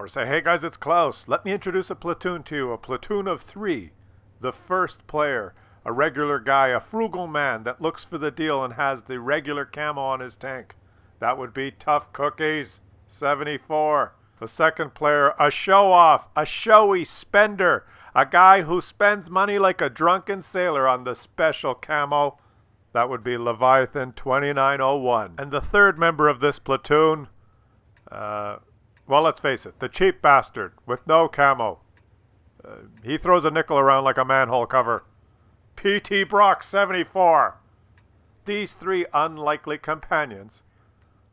Or say, hey guys, it's Klaus. Let me introduce a platoon to you. A platoon of 3. The first player, a regular guy, a frugal man that looks for the deal and has the regular camo on his tank. That would be Tough Cookies, 74. The second player, a show-off, a showy spender, a guy who spends money like a drunken sailor on the special camo. That would be Leviathan 2901. And the third member of this platoon, well, let's face it, the cheap bastard with no camo. He throws a nickel around like a manhole cover. P.T. Brock, 74. These 3 unlikely companions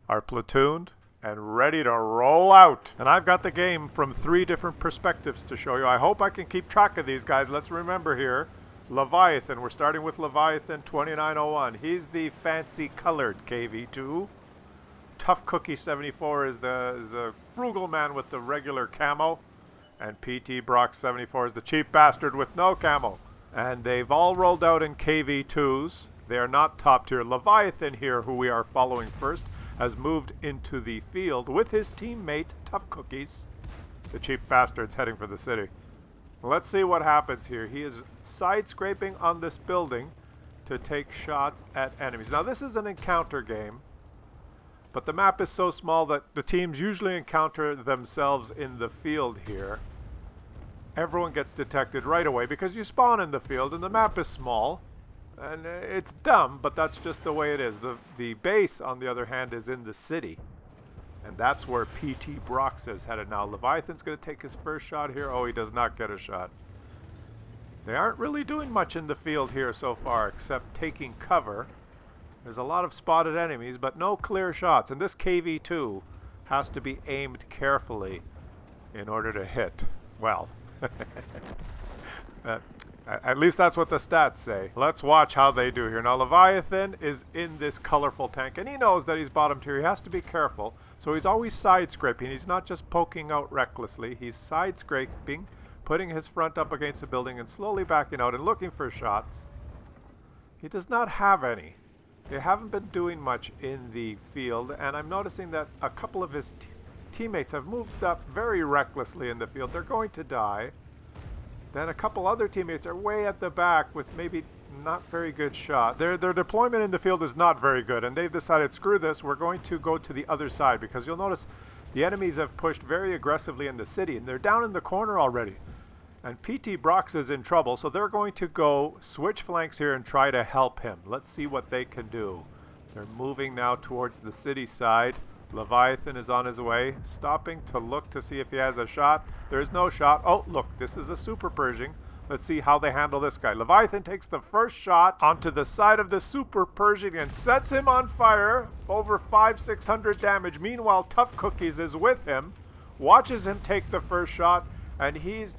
are platooned and ready to roll out. And I've got the game from 3 different perspectives to show you. I hope I can keep track of these guys. Let's remember here, Leviathan. We're starting with Leviathan 2901. He's the fancy colored KV2. Tough Cookie 74 is the frugal man with the regular camo. And PT Brock 74 is the cheap bastard with no camo. And they've all rolled out in KV2s. They are not top tier. Leviathan here, who we are following first, has moved into the field with his teammate, Tough Cookies. The cheap bastard's heading for the city. Let's see what happens here. He is side-scraping on this building to take shots at enemies. Now, this is an encounter game, but the map is so small that the teams usually encounter themselves in the field here. Everyone gets detected right away because you spawn in the field and the map is small. And it's dumb, but that's just the way it is. The base, on the other hand, is in the city. And that's where PT Brox is headed now. Leviathan's going to take his first shot here. Oh, he does not get a shot. They aren't really doing much in the field here so far, except taking cover. There's a lot of spotted enemies, but no clear shots. And this KV2 has to be aimed carefully in order to hit. Well, at least that's what the stats say. Let's watch how they do here. Now, Leviathan is in this colorful tank, and he knows that he's bottom tier. He has to be careful, so he's always side-scraping. He's not just poking out recklessly. He's side-scraping, putting his front up against the building and slowly backing out and looking for shots. He does not have any. They haven't been doing much in the field, and I'm noticing that a couple of his teammates have moved up very recklessly in the field. They're going to die. Then a couple other teammates are way at the back with maybe not very good shots. Their deployment in the field is not very good, and they've decided, screw this, we're going to go to the other side, because you'll notice the enemies have pushed very aggressively in the city, and they're down in the corner already. And PT Brox is in trouble, so they're going to go switch flanks here and try to help him. Let's see what they can do. They're moving now towards the city side. Leviathan is on his way, stopping to look to see if he has a shot. There's no shot. Oh, look, this is a Super Pershing. Let's see how they handle this guy. Leviathan takes the first shot onto the side of the Super Pershing and sets him on fire. Over 500-600 damage. Meanwhile, Tough Cookies is with him, watches him take the first shot, and he's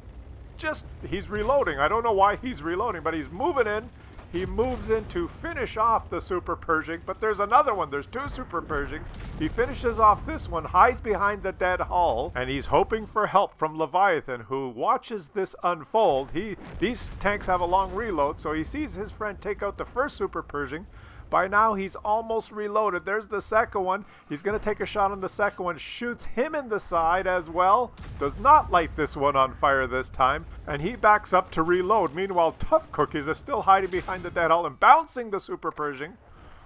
reloading. I don't know why he's reloading, but he's moving in. He moves in to finish off the Super Pershing, but there's another one. There's 2 Super Pershings. He finishes off this one, hides behind the dead hull, and he's hoping for help from Leviathan, who watches this unfold. These tanks have a long reload, so he sees his friend take out the first Super Pershing. By now, he's almost reloaded. There's the second one. He's going to take a shot on the second one. Shoots him in the side as well. Does not light this one on fire this time. And he backs up to reload. Meanwhile, Tough Cookies is still hiding behind the dead hull and bouncing the Super Pershing.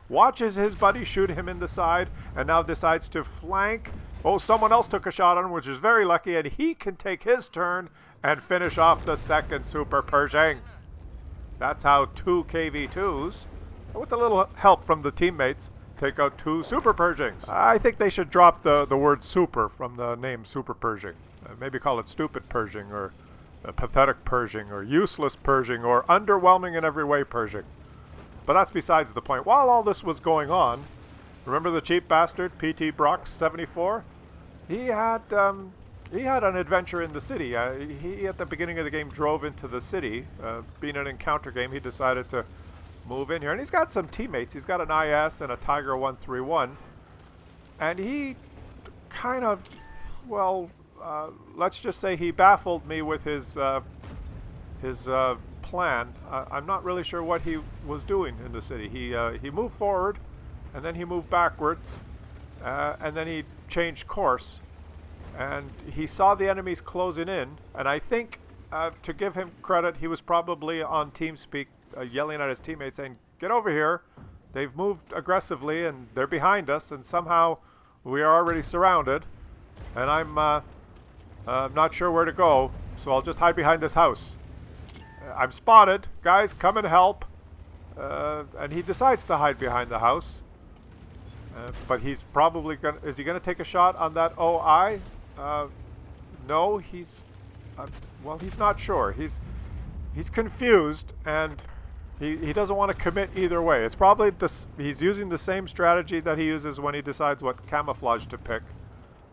Watches his buddy shoot him in the side. And now decides to flank. Oh, someone else took a shot on him, which is very lucky. And he can take his turn and finish off the second Super Pershing. That's how 2 KV2s, with a little help from the teammates, take out 2 Super Pershings. I think they should drop the word super from the name Super Pershing. Maybe call it Stupid Pershing, or Pathetic Pershing, or Useless Pershing, or Underwhelming in Every Way Pershing. But that's besides the point. While all this was going on, remember the cheap bastard, PT Brox 74? He had an adventure in the city. He, at the beginning of the game, drove into the city. Being an encounter game, he decided to move in here, and he's got some teammates. He's got an IS and a Tiger 131, and he kind of, well, let's just say he baffled me with his plan. I'm not really sure what he was doing in the city. He moved forward, and then he moved backwards, and then he changed course. and he saw the enemies closing in, and I think, to give him credit, he was probably on TeamSpeak yelling at his teammates saying, "Get over here. They've moved aggressively and they're behind us, and somehow we are already surrounded, and I'm not sure where to go, so I'll just hide behind this house. I'm spotted. Guys, come and help." And he decides to hide behind the house. But he's probably going to... Is he going to take a shot on that OI? No, he's... well, he's not sure. He's confused, and he doesn't want to commit either way. It's probably... he's using the same strategy that he uses when he decides what camouflage to pick.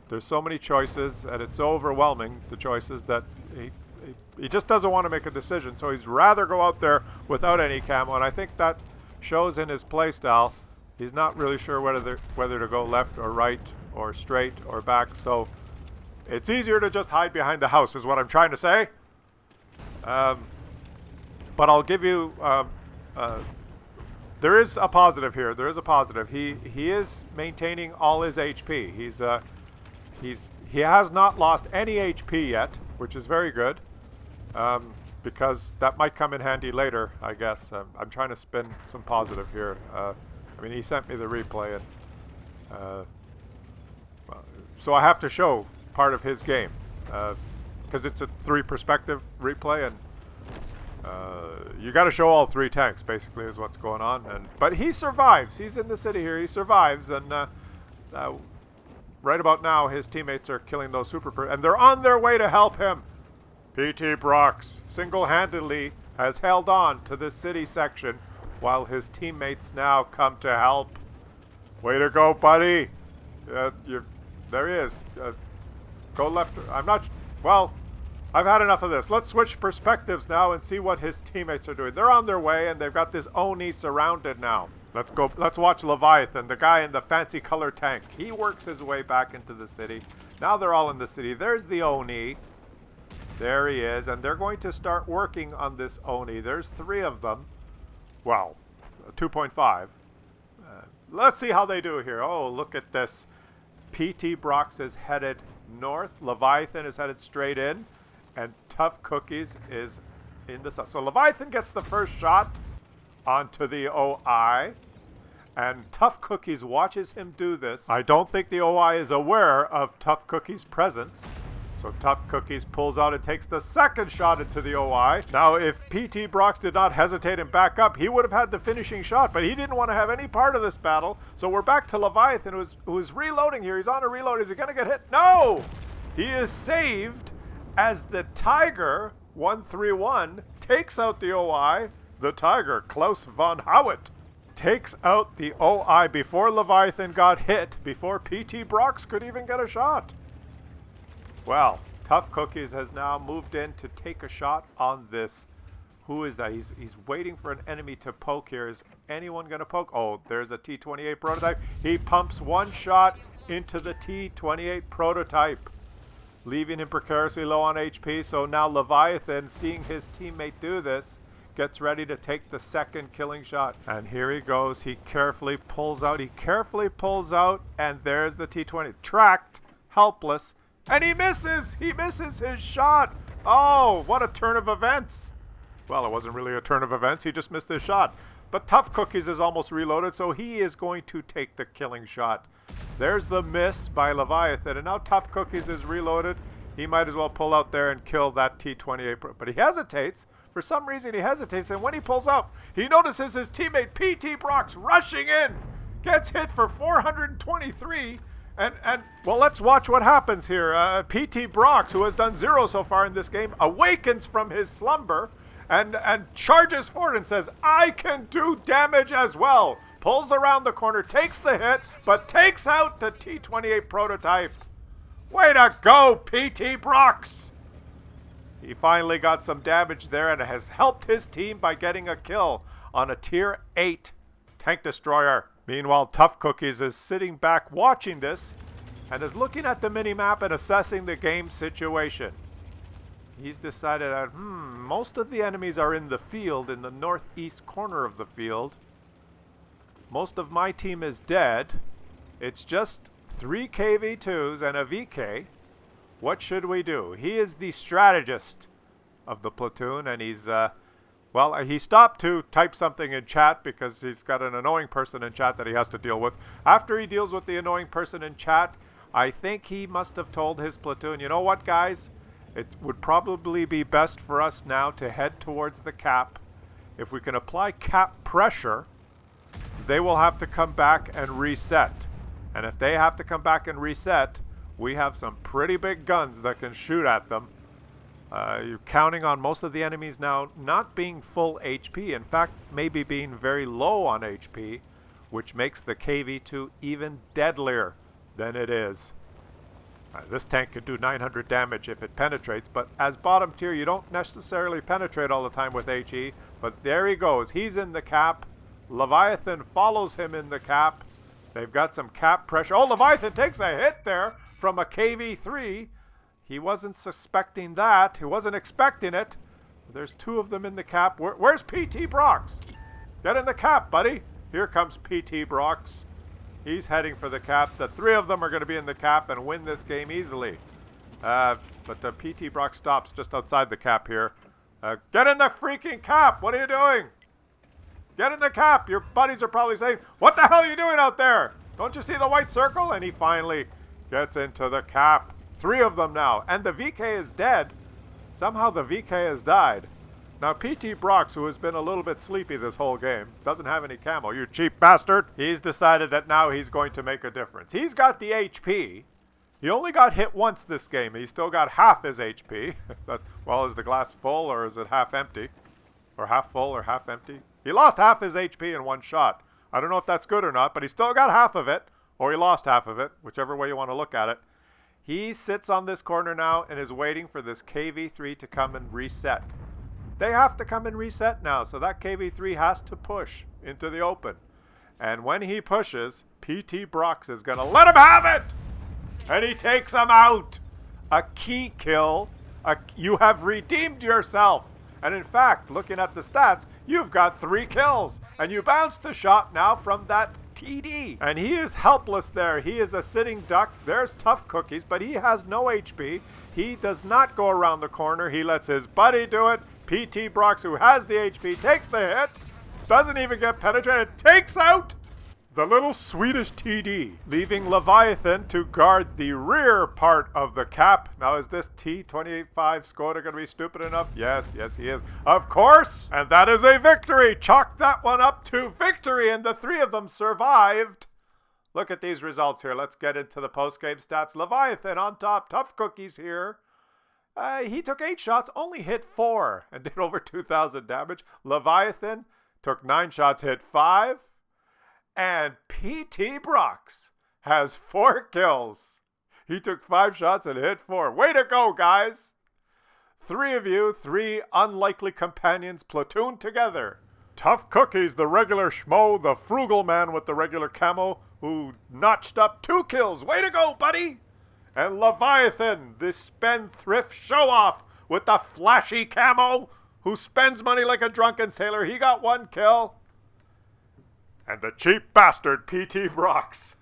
There's so many choices, and it's so overwhelming, the choices, that he just doesn't want to make a decision. So he's rather go out there without any camo, and I think that shows in his playstyle. He's not really sure whether to go left or right or straight or back. So it's easier to just hide behind the house is what I'm trying to say. But I'll give you... there is a positive here. There is a positive. He is maintaining all his HP. He has not lost any HP yet, which is very good. Because that might come in handy later, I guess. I'm trying to spin some positive here. I mean, he sent me the replay, and so I have to show part of his game, because it's a 3-perspective replay, and you got to show all 3 tanks, basically, is what's going on. But he survives. He's in the city here. He survives, and right about now, his teammates are killing those and they're on their way to help him. PT Brox single-handedly has held on to this city section, while his teammates now come to help. Way to go, buddy. There he is. Go left. I'm not... Well, I've had enough of this. Let's switch perspectives now and see what his teammates are doing. They're on their way, and they've got this Oni surrounded now. Let's go. Let's watch Leviathan, the guy in the fancy color tank. He works his way back into the city. Now they're all in the city. There's the Oni. There he is, and they're going to start working on this Oni. There's 3 of them. Well, 2.5. Let's see how they do here. Oh, look at this. PT Brox is headed north. Leviathan is headed straight in. And Tough Cookies is in the south. So Leviathan gets the first shot onto the OI. And Tough Cookies watches him do this. I don't think the OI is aware of Tough Cookies' presence. So Tough Cookies pulls out and takes the second shot into the OI. Now, if PT Brox did not hesitate and back up, he would have had the finishing shot, but he didn't want to have any part of this battle. So we're back to Leviathan, who is reloading here. He's on a reload. Is he going to get hit? No! He is saved as the Tiger 131 takes out the OI. The Tiger, Klaus von Howitt, takes out the OI before Leviathan got hit, before PT Brox could even get a shot. Well, Tough Cookies has now moved in to take a shot on this. Who is that? He's waiting for an enemy to poke here. Is anyone going to poke? Oh, there's a T-28 prototype. He pumps one shot into the T-28 prototype, leaving him precariously low on HP. So now Leviathan, seeing his teammate do this, gets ready to take the second killing shot. And here he goes. He carefully pulls out. And there's the T-20. Tracked, helpless. And he misses! He misses his shot! Oh, what a turn of events! Well, it wasn't really a turn of events. He just missed his shot. But Tough Cookies is almost reloaded, so he is going to take the killing shot. There's the miss by Leviathan. And now Tough Cookies is reloaded. He might as well pull out there and kill that T-28. But he hesitates. For some reason, he hesitates. And when he pulls up, he notices his teammate PT Brox rushing in. Gets hit for 423. And well, let's watch what happens here. PT Brox, who has done 0 so far in this game, awakens from his slumber and charges forward and says, "I can do damage as well." Pulls around the corner, takes the hit, but takes out the T-28 prototype. Way to go, PT Brox! He finally got some damage there and has helped his team by getting a kill on a Tier 8 tank destroyer. Meanwhile, Tough Cookies is sitting back watching this and is looking at the mini-map and assessing the game situation. He's decided that, most of the enemies are in the field, in the northeast corner of the field. Most of my team is dead. It's just 3 KV2s and a VK. What should we do? He is the strategist of the platoon, and he's, well, he stopped to type something in chat because he's got an annoying person in chat that he has to deal with. After he deals with the annoying person in chat, I think he must have told his platoon, you know what, guys? It would probably be best for us now to head towards the cap. If we can apply cap pressure, they will have to come back and reset. And if they have to come back and reset, we have some pretty big guns that can shoot at them. You're counting on most of the enemies now not being full HP. In fact, maybe being very low on HP, which makes the KV-2 even deadlier than it is. This tank could do 900 damage if it penetrates, but as bottom tier, you don't necessarily penetrate all the time with HE. But there he goes. He's in the cap. Leviathan follows him in the cap. They've got some cap pressure. Oh, Leviathan takes a hit there from a KV-3. He wasn't suspecting that. He wasn't expecting it. There's two of them in the cap. Where's PT Brox? Get in the cap, buddy. Here comes PT Brox. He's heading for the cap. The three of them are going to be in the cap and win this game easily. But the PT Brox stops just outside the cap here. Get in the freaking cap. What are you doing? Get in the cap. Your buddies are probably saying, what the hell are you doing out there? Don't you see the white circle? And he finally gets into the cap. Three of them now. And the VK is dead. Somehow the VK has died. Now PT Brox, who has been a little bit sleepy this whole game, doesn't have any camo. You cheap bastard. He's decided that now he's going to make a difference. He's got the HP. He only got hit once this game. He's still got half his HP. But, well, is the glass full or is it half empty? Or half full or half empty? He lost half his HP in one shot. I don't know if that's good or not, but he still got half of it. Or he lost half of it, whichever way you want to look at it. He sits on this corner now and is waiting for this KV-3 to come and reset. They have to come and reset now, so that KV-3 has to push into the open. And when he pushes, PT Brox is going to let him have it! And he takes him out! A key kill. You have redeemed yourself. And in fact, looking at the stats, you've got 3 kills. And you bounced a shot now from that TD. And he is helpless there. He is a sitting duck. There's Tough Cookies, but he has no HP. He does not go around the corner. He lets his buddy do it. PT Brox, who has the HP, takes the hit. Doesn't even get penetrated. Takes out the little Swedish TD, leaving Leviathan to guard the rear part of the cap. Now, is this T-28-5 Skoda going to be stupid enough? Yes, he is. Of course! And that is a victory! Chalk that one up to victory, and the 3 of them survived. Look at these results here. Let's get into the post-game stats. Leviathan on top. Tough Cookies here. He took 8 shots, only hit 4, and did over 2,000 damage. Leviathan took 9 shots, hit 5. And PT Brox has 4 kills. He took 5 shots and hit 4. Way to go, guys. 3 of you, 3 unlikely companions platooned together. Tough Cookies, the regular schmo, the frugal man with the regular camo, who notched up 2 kills. Way to go, buddy. And Leviathan, the spendthrift show-off with the flashy camo, who spends money like a drunken sailor. He got 1 kill. And the cheap bastard, PT Brox,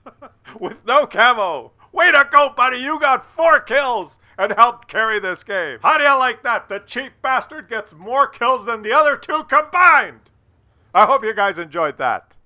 with no camo. Way to go, buddy. You got 4 kills and helped carry this game. How do you like that? The cheap bastard gets more kills than the other 2 combined. I hope you guys enjoyed that.